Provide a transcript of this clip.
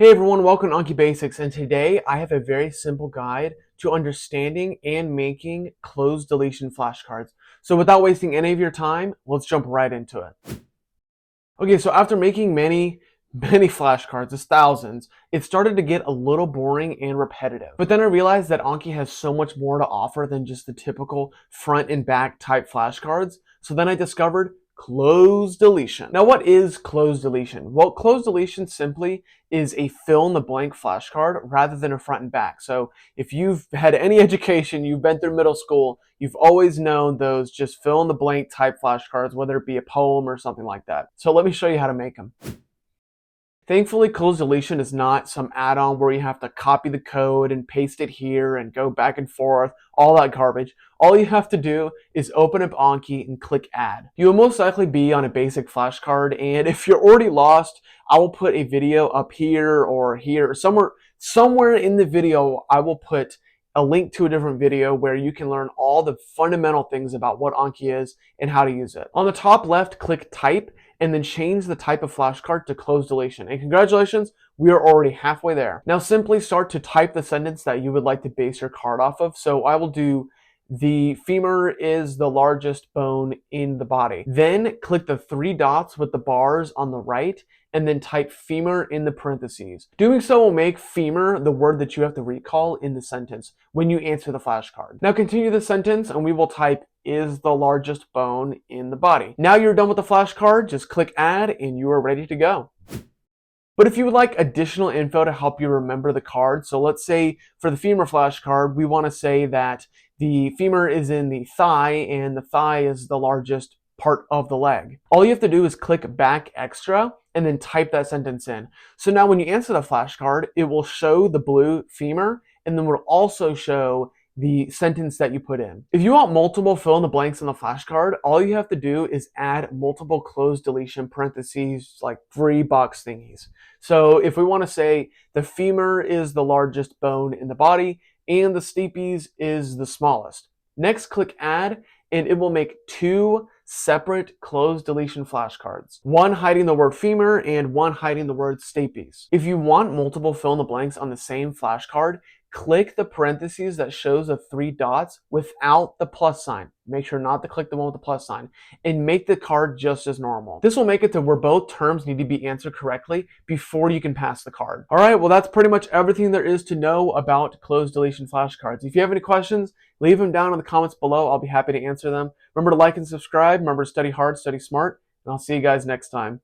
Hey everyone, welcome to Anki Basics, and today I have a very simple guide to understanding and making closed deletion flashcards. So without wasting any of your time, let's jump right into it. Okay, so after making many flashcards, it's thousands, it started to get a little boring and repetitive. But then I realized that Anki has so much more to offer than just the typical front and back type flashcards. So then I discovered closed deletion. Now, what is closed deletion? Well, closed deletion simply is a fill in the blank flashcard rather than a front and back. So if you've had any education, you've been through middle school, you've always known those just fill in the blank type flashcards, whether it be a poem or something like that. So let me show you how to make them. Thankfully, Cloze Deletion is not some add-on where you have to copy the code and paste it here and go back and forth, all that garbage. All you have to do is open up Anki and click Add. You will most likely be on a basic flashcard, and if you're already lost, I will put a video up here or here, somewhere in the video, I will put a link to a different video where you can learn all the fundamental things about what Anki is and how to use it. On the top left, click Type, and then change the type of flashcard to closed deletion. And congratulations, we are already halfway there. Now simply start to type the sentence that you would like to base your card off of. So I will do, the femur is the largest bone in the body. Then click the three dots with the bars on the right, and then type femur in the parentheses. Doing so will make femur the word that you have to recall in the sentence when you answer the flashcard. Now continue the sentence and we will type is the largest bone in the body. Now you're done with the flashcard, just click add and you are ready to go. But if you would like additional info to help you remember the card, so let's say for the femur flashcard, we want to say that the femur is in the thigh and the thigh is the largest part of the leg. All you have to do is click back extra and then type that sentence in. So now when you answer the flashcard, it will show the blue femur and then will also show the sentence that you put in. If you want multiple fill in the blanks on the flashcard, all you have to do is add multiple closed deletion parentheses, like $3 thingies. So if we want to say the femur is the largest bone in the body and the stapes is the smallest. Next, click add and it will make two separate closed deletion flashcards. One hiding the word femur and one hiding the word stapes. If you want multiple fill in the blanks on the same flashcard, click the parentheses that shows the three dots without the plus sign. Make sure not to click the one with the plus sign and make the card just as normal. This will make it to where both terms need to be answered correctly before you can pass the card. All right, well, that's pretty much everything there is to know about closed deletion flashcards. If you have any questions, leave them down in the comments below. I'll be happy to answer them. Remember to like and subscribe. Remember to study hard, study smart, and I'll see you guys next time.